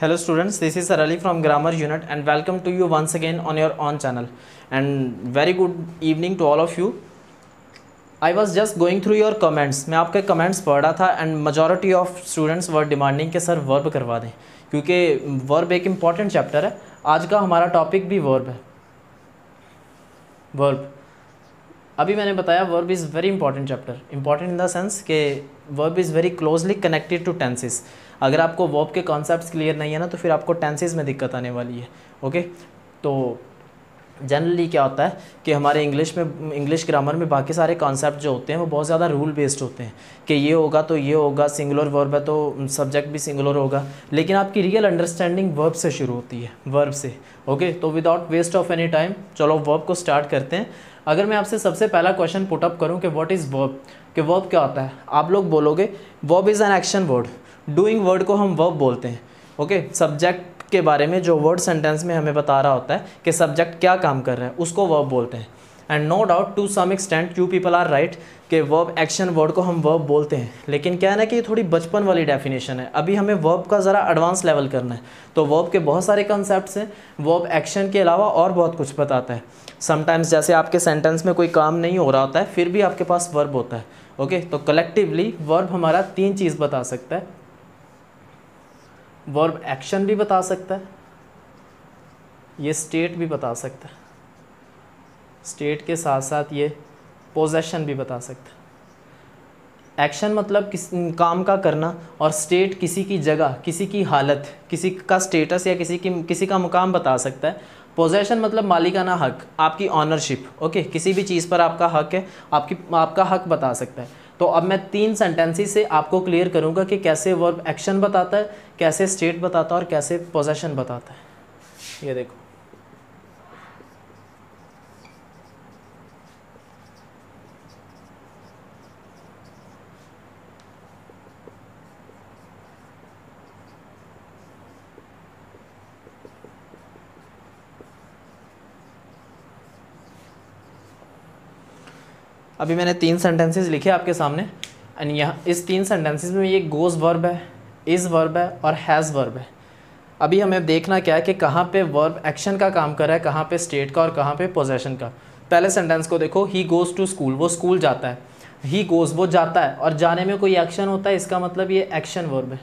Hello students, this is Sir Ali from Grammar Unit and welcome to you once again on your own channel and very good evening to all of you. I was just going through your comments. मैं आपके comments पढ़ रहा था and majority of students were demanding कि sir verb करवा दें क्योंकि verb एक important chapter है. आज का हमारा topic भी verb है. verb अभी मैंने बताया verb is very important chapter. Important in the sense कि verb is very closely connected to tenses. अगर आपको वर्ब के कॉन्सेप्ट्स क्लियर नहीं है ना तो फिर आपको टेंसेस में दिक्कत आने वाली है. ओके, तो जनरली क्या होता है कि हमारे इंग्लिश ग्रामर में बाकी सारे कॉन्सेप्ट जो होते हैं वो बहुत ज़्यादा रूल बेस्ड होते हैं कि ये होगा तो ये होगा, सिंगुलर वर्ब है तो सब्जेक्ट भी सिंगुलर होगा, लेकिन आपकी रियल अंडरस्टैंडिंग वर्ब से शुरू होती है, वर्ब से. ओके, तो without waste of any time चलो वर्ब को स्टार्ट करते हैं. अगर मैं आपसे सबसे पहला क्वेश्चन पुटअप करूँ कि व्हाट इज़ वर्ब, कि वर्ब क्या होता है, आप लोग बोलोगे verb is an action word. Doing word को हम वर्ब बोलते हैं. ओके, सब्जेक्ट के बारे में जो वर्ड सेंटेंस में हमें बता रहा होता है कि सब्जेक्ट क्या काम कर रहा है उसको वर्ब बोलते हैं. And no doubt to some extent you people are right कि वर्ब एक्शन वर्ड को हम वर्ब बोलते हैं, लेकिन क्या है ना कि ये थोड़ी बचपन वाली डेफिनेशन है. अभी हमें वर्ब का ज़रा एडवांस लेवल करना है. तो वर्ब के बहुत सारे कंसेप्ट्स हैं. वर्ब एक्शन के अलावा और बहुत कुछ बताता है. समटाइम्स जैसे आपके सेंटेंस में कोई काम नहीं हो रहा होता है फिर भी आपके पास वर्ब होता है. ओके, तो कलेक्टिवली वर्ब हमारा 3 चीज़ बता सकता है. वर्ब एक्शन भी बता सकता है, ये स्टेट भी बता सकता है, स्टेट के साथ साथ ये पोजेशन भी बता सकता है. एक्शन मतलब किस काम का करना और स्टेट किसी की जगह, किसी की हालत, किसी का स्टेटस या किसी का मुकाम बता सकता है. पोजेशन मतलब मालिकाना हक, आपकी ऑनरशिप. ओके, किसी भी चीज़ पर आपका हक है, आपका हक बता सकता है. तो अब मैं 3 सेंटेंसेस से आपको क्लियर करूंगा कि कैसे वर्ब एक्शन बताता है, कैसे स्टेट बताता है और कैसे पोजेशन बताता है. ये देखो, अभी मैंने 3 सेंटेंसेस लिखे आपके सामने एंड यहाँ इस 3 सेंटेंसेस में ये गोज़ वर्ब है, इज़ वर्ब है और हैज़ वर्ब है. अभी हमें देखना क्या है कि कहाँ पे वर्ब एक्शन का काम कर रहा है, कहाँ पे स्टेट का और कहाँ पे पोजेशन का. पहले सेंटेंस को देखो, ही गोज़ टू स्कूल, वो स्कूल जाता है. ही गोज़, वो जाता है और जाने में कोई एक्शन होता है, इसका मतलब ये एक्शन वर्ब है.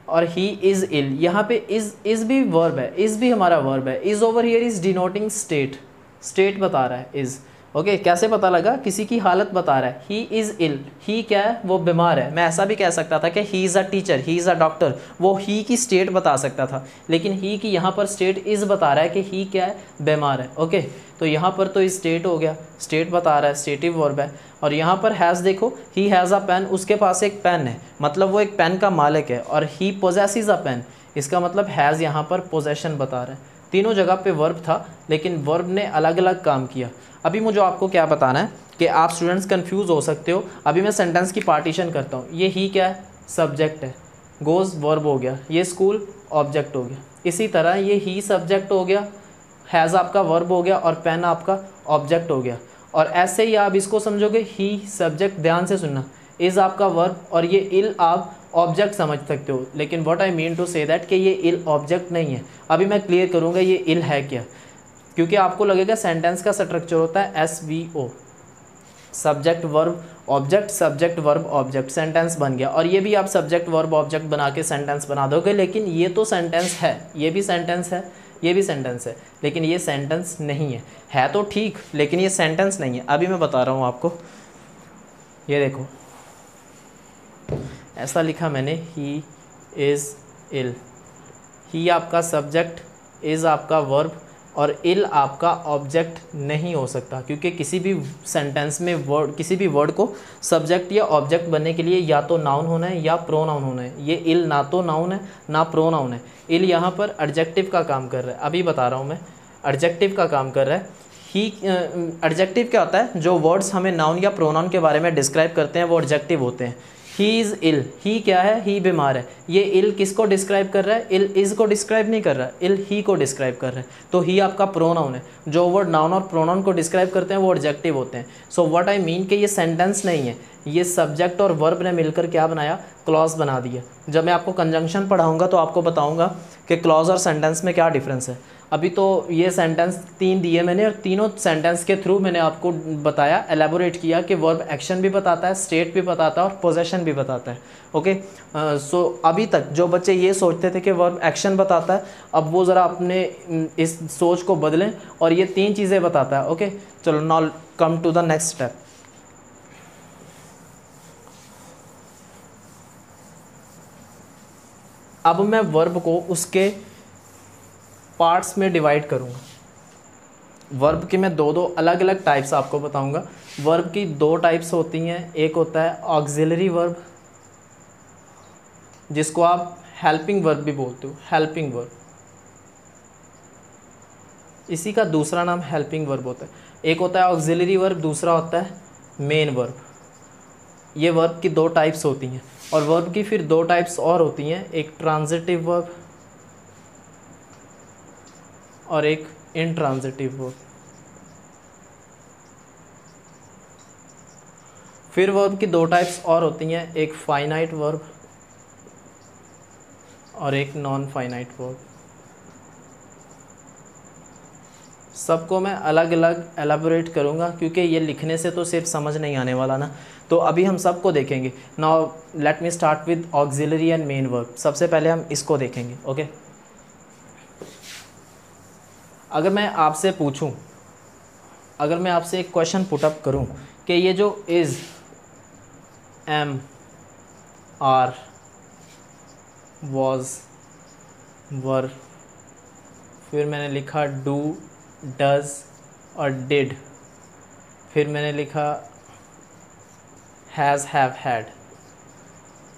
और ही इज़ इल, यहाँ पे इज़ भी वर्ब है, इज़ भी हमारा वर्ब है. Is over here is denoting state, state बता रहा है इज़. ओके, कैसे पता लगा, किसी की हालत बता रहा है. ही इज़ इल, ही क्या है, वो बीमार है. मैं ऐसा भी कह सकता था कि he is a teacher, he is a doctor, वो ही की स्टेट बता सकता था, लेकिन ही की यहाँ पर स्टेट इज़ बता रहा है कि ही क्या है, बीमार है. ओके, तो यहाँ पर तो स्टेट हो गया, स्टेट बता रहा है, स्टेटिव वर्ब है. और यहाँ पर हैज़ देखो, ही हैज़ अ पेन, उसके पास एक पेन है, मतलब वो एक पेन का मालिक है. और ही पोजेसेस अ पेन, इसका मतलब हैज़ यहाँ पर पोजेशन बता रहा है. तीनों जगह पे वर्ब था, लेकिन वर्ब ने अलग अलग काम किया. अभी मुझे आपको क्या बताना है कि आप स्टूडेंट्स कंफ्यूज हो सकते हो. अभी मैं सेंटेंस की पार्टीशन करता हूँ. ये ही क्या है, सब्जेक्ट है, गोज़ वर्ब हो गया, ये स्कूल ऑब्जेक्ट हो गया. इसी तरह ये ही सब्जेक्ट हो गया, हैज़ आपका वर्ब हो गया और पेन आपका ऑब्जेक्ट हो गया. और ऐसे ही आप इसको समझोगे, ही सब्जेक्ट, ध्यान से सुनना, इज़ आपका वर्ब और ये इल आप ऑब्जेक्ट समझ सकते हो. लेकिन what I mean to say that कि ये इल ऑब्जेक्ट नहीं है. अभी मैं क्लियर करूँगा ये इल है क्या, क्योंकि आपको लगेगा सेंटेंस का स्ट्रक्चर होता है SVO, subject verb object, subject verb object, sentence बन गया. और ये भी आप सब्जेक्ट वर्ब ऑब्जेक्ट बना के सेंटेंस बना दोगे, लेकिन ये तो सेंटेंस है, ये भी सेंटेंस है, ये भी सेंटेंस है, लेकिन ये सेंटेंस नहीं है तो ठीक, लेकिन ये सेंटेंस नहीं है. अभी मैं बता रहा हूँ आपको. ये देखो, ऐसा लिखा मैंने, ही इज़ इल. ही आपका सब्जेक्ट, इज़ आपका वर्ब और इल आपका ऑब्जेक्ट नहीं हो सकता, क्योंकि किसी भी सेंटेंस में वर्ड, किसी भी वर्ड को सब्जेक्ट या ऑब्जेक्ट बनने के लिए या तो नाउन होना है या प्रोनाउन होना है. ये इल ना तो नाउन है ना प्रोनाउन है. इल यहाँ पर एडजेक्टिव का काम कर रहा है. अभी बता रहा हूँ मैं, एडजेक्टिव का काम कर रहा है. ही एडजेक्टिव क्या होता है, जो वर्ड्स हमें नाउन या प्रोनाउन के बारे में डिस्क्राइब करते हैं वो एडजेक्टिव होते हैं. ही इज़ इल, ही क्या है, ही बीमार है। ये इल किसको डिस्क्राइब कर रहा है, इल इज़ को डिस्क्राइब नहीं कर रहा, इल ही को डिस्क्राइब कर रहा है। तो ही आपका प्रोनाउन है। जो वर्ड नाउन और प्रोनाउन को डिस्क्राइब करते हैं वो एडजेक्टिव होते हैं। सो व्हाट आई मीन कि ये सेंटेंस नहीं है, ये सब्जेक्ट और वर्ब ने मिलकर क्या बनाया, क्लॉज बना दिया। जब मैं आपको कंजंक्शन पढ़ाऊँगा तो आपको बताऊँगा कि क्लॉज और सेंटेंस में क्या डिफरेंस है। अभी तो ये सेंटेंस 3 दिए मैंने, और तीनों सेंटेंस के थ्रू मैंने आपको बताया, एलेबोरेट किया कि वर्ब एक्शन भी बताता है, स्टेट भी बताता है और पोजेशन भी बताता है। ओके, सो अभी तक जो बच्चे ये सोचते थे कि वर्ब एक्शन बताता है, अब वो ज़रा अपने इस सोच को बदलें और ये 3 चीज़ें बताता है। ओके, चलो now come to the next step. अब मैं वर्ब को उसके पार्ट्स में डिवाइड करूँगा। वर्ब की मैं दो अलग अलग टाइप्स आपको बताऊँगा। वर्ब की 2 टाइप्स होती हैं, एक होता है ऑक्सिलरी वर्ब, जिसको आप हेल्पिंग वर्ब भी बोलते हो, हेल्पिंग वर्ब। इसी का दूसरा नाम हेल्पिंग वर्ब होता है। एक होता है ऑक्सिलरी वर्ब, दूसरा होता है मेन वर्ब। ये वर्ब की 2 टाइप्स होती हैं, और वर्ब की फिर 2 टाइप्स और होती हैं, एक ट्रांजिटिव वर्ब और एक इंट्रांजिटिव वर्ब। फिर वर्ब की 2 टाइप्स और होती हैं, एक फाइनाइट वर्ब और एक नॉन फाइनाइट वर्ब। सबको मैं अलग अलग एलाबोरेट करूँगा, क्योंकि ये लिखने से तो सिर्फ समझ नहीं आने वाला ना। तो अभी हम सबको देखेंगे। Now let me start with auxiliary and main verb. सबसे पहले हम इसको देखेंगे। ओके, अगर मैं आपसे पूछूं, अगर मैं आपसे एक क्वेश्चन पुटअप करूं कि ये जो इज़, एम, आर, वॉज, वर, फिर मैंने लिखा डू, डज और डिड, फिर मैंने लिखा हैज़, हैव, हैड,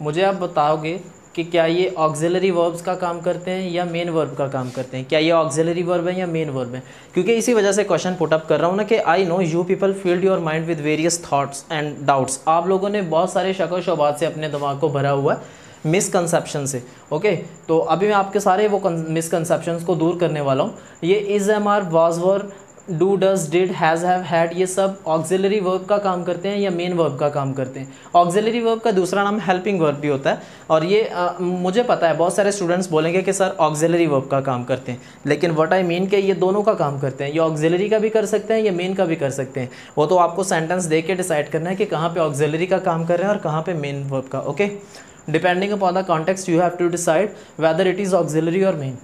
मुझे आप बताओगे कि क्या ये ऑक्सिलरी वर्ब्स का काम करते हैं या मेन वर्ब का काम करते हैं? क्या ये ऑक्सिलरी वर्ब है या मेन वर्ब है? क्योंकि इसी वजह से क्वेश्चन पुटअप कर रहा हूँ ना, कि I know you people field your mind with various thoughts and doubts. आप लोगों ने बहुत सारे शक व शुबात से अपने दिमाग को भरा हुआ है, मिसकंसेप्शन से। ओके, तो अभी मैं आपके सारे वो मिसकंसेप्शंस को दूर करने वाला हूँ। ये is, am, are, was, were, do, does, did, has, have, had, ये सब ऑक्सिलरी वर्ब का काम करते हैं या मेन वर्ब का काम करते हैं? ऑक्सिलरी वर्ब का दूसरा नाम हेल्पिंग वर्ब भी होता है। और ये मुझे पता है बहुत सारे स्टूडेंट्स बोलेंगे कि सर ऑक्सिलरी वर्ब का काम करते हैं, लेकिन व्हाट आई मीन कि ये दोनों का काम करते हैं। ये ऑक्सिलरी का भी कर सकते हैं, ये मेन का भी कर सकते हैं। वो तो आपको सेंटेंस देख के डिसाइड करना है कि कहाँ पे ऑक्सिलरी का काम कर रहे हैं और कहाँ पे मेन वर्ब का। Okay, depending upon the context you have to decide whether it is auxiliary और मेन।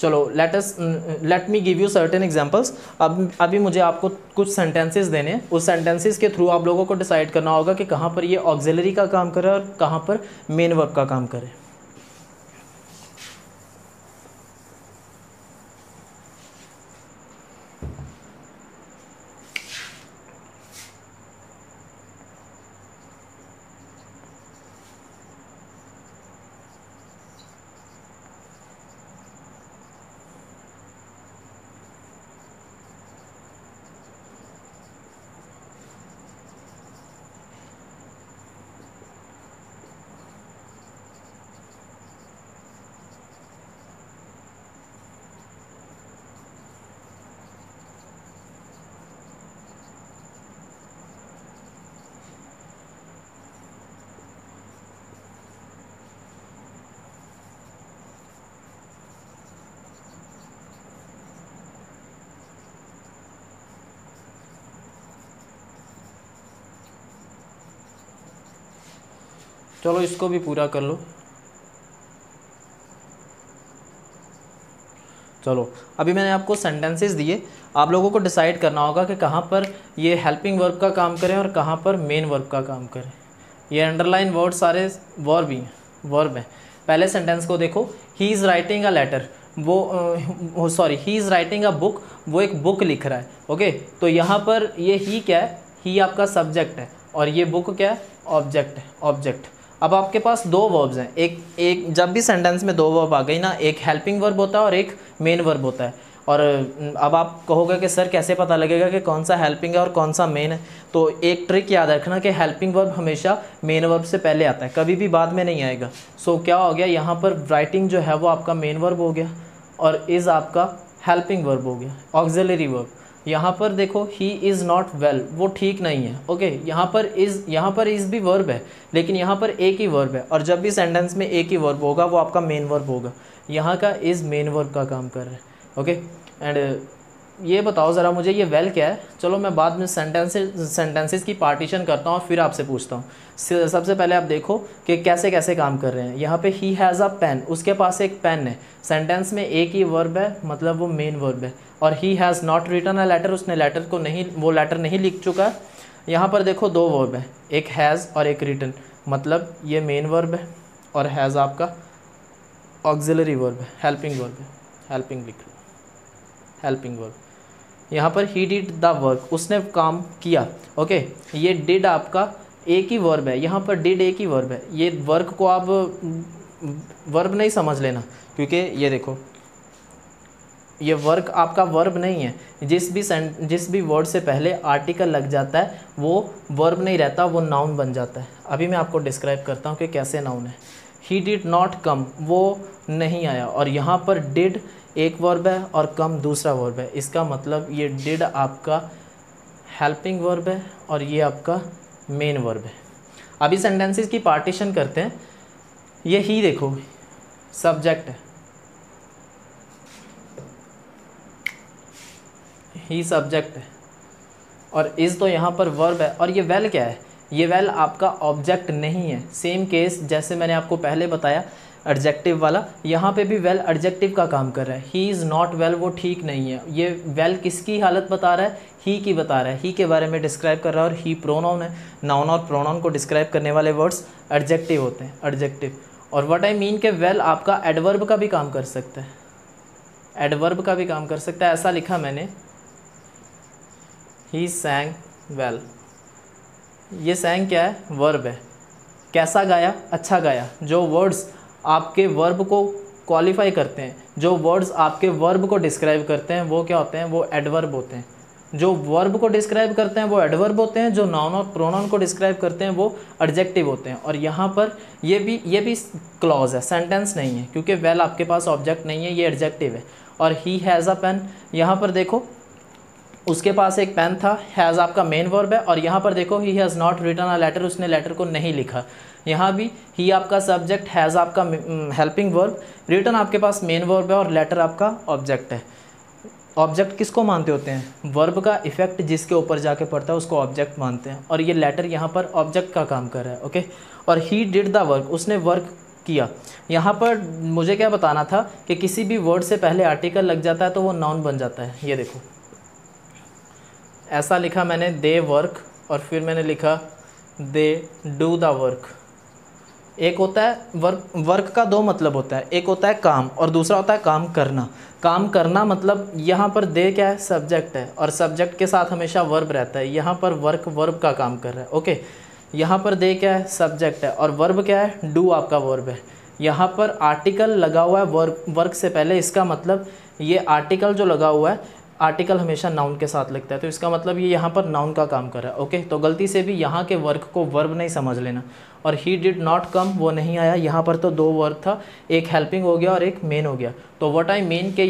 चलो let me give you certain examples. अभी मुझे आपको कुछ सेंटेंसेस देने हैं, उस सेंटेंसेस के थ्रू आप लोगों को डिसाइड करना होगा कि कहाँ पर ये ऑक्सिलरी का काम करे और कहाँ पर मेन वर्ब का काम करे। चलो इसको भी पूरा कर लो। चलो अभी मैंने आपको सेंटेंसेस दिए, आप लोगों को डिसाइड करना होगा कि कहाँ पर ये हेल्पिंग वर्ब का काम करें और कहाँ पर मेन वर्ब का काम करें। ये अंडरलाइन वर्ड सारे वर्ब ही हैं, वर्ब हैं। पहले सेंटेंस को देखो, he is writing a letter, वो sorry he is writing a book, वो एक बुक लिख रहा है। ओके, तो यहाँ पर ये ही क्या है, ही आपका सब्जेक्ट है और ये बुक क्या है, ऑब्जेक्ट है, ऑब्जेक्ट। अब आपके पास 2 वर्ब्स हैं, एक जब भी सेंटेंस में 2 वर्ब आ गई ना, एक हेल्पिंग वर्ब होता है और एक मेन वर्ब होता है। और अब आप कहोगे कि सर कैसे पता लगेगा कि कौन सा हेल्पिंग है और कौन सा मेन है। तो एक ट्रिक याद रखना कि हेल्पिंग वर्ब हमेशा मेन वर्ब से पहले आता है, कभी भी बाद में नहीं आएगा। सो क्या हो गया, यहाँ पर राइटिंग जो है वो आपका मेन वर्ब हो गया और इज़ आपका हेल्पिंग वर्ब हो गया, ऑक्सिलरी वर्ब। यहाँ पर देखो ही इज़ नॉट वेल, वो ठीक नहीं है। ओके, यहाँ पर इज़ भी वर्ब है, लेकिन यहाँ पर एक ही वर्ब है, और जब भी सेंटेंस में एक ही वर्ब होगा वो आपका मेन वर्ब होगा। यहाँ का इज़ मेन वर्ब का काम कर रहा है। ओके, एंड ये बताओ ज़रा मुझे, ये वेल क्या है? चलो मैं बाद में सेंटेंसेस की पार्टीशन करता हूँ और फिर आपसे पूछता हूँ। सबसे पहले आप देखो कि कैसे कैसे काम कर रहे हैं। यहाँ पे ही हैज़ अ पेन, उसके पास एक पेन है, सेंटेंस में एक ही वर्ब है, मतलब वो मेन वर्ब है। और he has not written a letter, उसने वो लेटर नहीं लिख चुका। यहाँ पर देखो दो वर्ब है, एक हैज़ और एक रिटन, मतलब ये मेन वर्ब है और हैज़ आपका ऑक्सिलरी वर्ब है, हेल्पिंग वर्ब है। हेल्पिंग लिख लो, हेल्पिंग वर्ब। यहाँ पर ही डिड द वर्क, उसने काम किया। ओके, ये डिड आपका एक ही वर्ब है, यहाँ पर डिड एक ही वर्ब है। ये वर्क को आप वर्ब नहीं समझ लेना, क्योंकि ये देखो ये वर्क आपका वर्ब नहीं है। जिस भी वर्ड से पहले आर्टिकल लग जाता है वो वर्ब नहीं रहता, वो नाउन बन जाता है। अभी मैं आपको डिस्क्राइब करता हूँ कि कैसे नाउन है। ही डिड नॉट कम, वो नहीं आया, और यहाँ पर डिड एक वर्ब है और कम दूसरा वर्ब है। इसका मतलब ये डिड आपका हेल्पिंग वर्ब है और ये आपका मेन वर्ब है। अभी सेंटेंसेस की पार्टीशन करते हैं। ये ही देखो सब्जेक्ट है, ही सब्जेक्ट है, और इज़ तो यहाँ पर वर्ब है। और ये वेल क्या है? ये वेल आपका ऑब्जेक्ट नहीं है। सेम केस जैसे मैंने आपको पहले बताया एडजेक्टिव वाला, यहाँ पे भी वेल एडजेक्टिव का काम कर रहा है। ही इज़ नॉट वेल, वो ठीक नहीं है। ये वेल किसकी हालत बता रहा है? ही की बता रहा है, ही के बारे में डिस्क्राइब कर रहा है। और ही प्रोनाउन है, नाउन और प्रोनाउन को डिस्क्राइब करने वाले वर्ड्स एडजेक्टिव होते हैं, एडजेक्टिव। और व्हाट आई मीन के वेल आपका एडवर्ब का भी काम कर सकता है, एडवर्ब का भी काम कर सकता है। ऐसा लिखा मैंने, ही सैंग वेल। ये सैंग क्या है? वर्ब है। कैसा गाया? अच्छा गाया। जो वर्ड्स आपके वर्ब को क्वालिफाई करते हैं, जो वर्ड्स आपके वर्ब को डिस्क्राइब करते हैं, वो क्या होते हैं? वो एडवर्ब होते हैं। जो वर्ब को डिस्क्राइब करते हैं वो एडवर्ब होते हैं, जो नाउन और प्रोनाउन को डिस्क्राइब करते हैं वो एडजेक्टिव होते हैं। और यहाँ पर ये भी क्लॉज है, सेंटेंस नहीं है, क्योंकि वेल आपके पास ऑब्जेक्ट नहीं है, ये एडजेक्टिव है। और ही हैज़ अ पेन, यहाँ पर देखो उसके पास एक पेन था, हैज़ आपका मेन वर्ब है। और यहाँ पर देखो he has not written a letter, उसने लेटर को नहीं लिखा। यहाँ भी ही आपका सब्जेक्ट, हैज़ आपका हेल्पिंग वर्ब, रिटन आपके पास मेन वर्ब है और लेटर आपका ऑब्जेक्ट है। ऑब्जेक्ट किसको मानते होते हैं? वर्ब का इफेक्ट जिसके ऊपर जाके पड़ता है उसको ऑब्जेक्ट मानते हैं। और ये लेटर यहाँ पर ऑब्जेक्ट का काम कर रहा है। ओके, और ही डिड द वर्क, उसने वर्क किया। यहाँ पर मुझे क्या बताना था कि किसी भी वर्ड से पहले आर्टिकल लग जाता है तो वो नाउन बन जाता है। ये देखो ऐसा लिखा मैंने, दे वर्क, और फिर मैंने लिखा दे डू द वर्क। एक होता है वर्क का दो मतलब होता है, एक होता है काम और दूसरा होता है काम करना। काम करना मतलब यहाँ पर दे क्या है? सब्जेक्ट है, और सब्जेक्ट के साथ हमेशा वर्ब रहता है। यहाँ पर वर्ब का काम कर रहा है। ओके, यहाँ पर दे क्या है? सब्जेक्ट है, और वर्ब क्या है? डू आपका वर्ब है। यहाँ पर आर्टिकल लगा हुआ है वर्क से पहले, इसका मतलब ये आर्टिकल जो लगा हुआ है, आर्टिकल हमेशा नाउन के साथ लगता है, तो इसका मतलब ये यहाँ पर नाउन का काम कर रहा है। ओके, तो गलती से भी यहाँ के वर्क को वर्ब नहीं समझ लेना। और ही डिड नॉट कम, वो नहीं आया, यहाँ पर तो दो वर्ब था, एक हेल्पिंग हो गया और एक मेन हो गया। तो व्हाट आई मीन के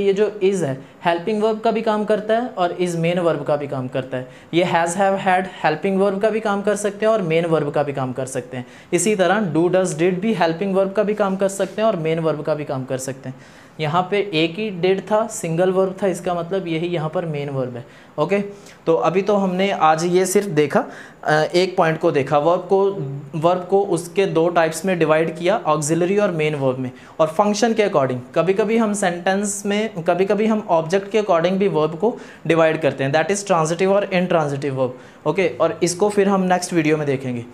ये जो इज़ है हेल्पिंग वर्ब का भी काम करता है और इज़ मेन वर्ब का भी काम करता है। ये has have had helping verb का भी काम कर सकते हैं और मेन वर्ब का भी काम कर सकते हैं। इसी तरह डू डज डिड भी हेल्पिंग वर्ब का भी काम कर सकते हैं और मेन वर्ब का भी काम कर सकते हैं। यहाँ पे एक ही डिड था, सिंगल वर्ब था, इसका मतलब यही यहाँ पर मेन वर्ब है। ओके, तो अभी तो हमने आज ये सिर्फ देखा, एक पॉइंट को देखा, वर्ब को उसके दो टाइप्स में डिवाइड किया, ऑक्सिलरी और मेन वर्ब में, और फंक्शन के अकॉर्डिंग। कभी कभी हम सेंटेंस में, कभी कभी हम ऑब्जेक्ट के अकॉर्डिंग भी वर्ब को डिवाइड करते हैं, दैट इज़ ट्रांजिटिव और इनट्रांजिटिव वर्ब। ओके, और इसको फिर हम नेक्स्ट वीडियो में देखेंगे।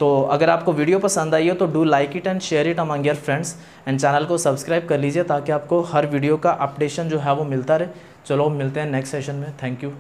तो अगर आपको वीडियो पसंद आई हो तो do like it and share it among your friends, and channel को सब्सक्राइब कर लीजिए ताकि आपको हर वीडियो का अपडेशन जो है वो मिलता रहे। चलो मिलते हैं नेक्स्ट सेशन में। Thank you.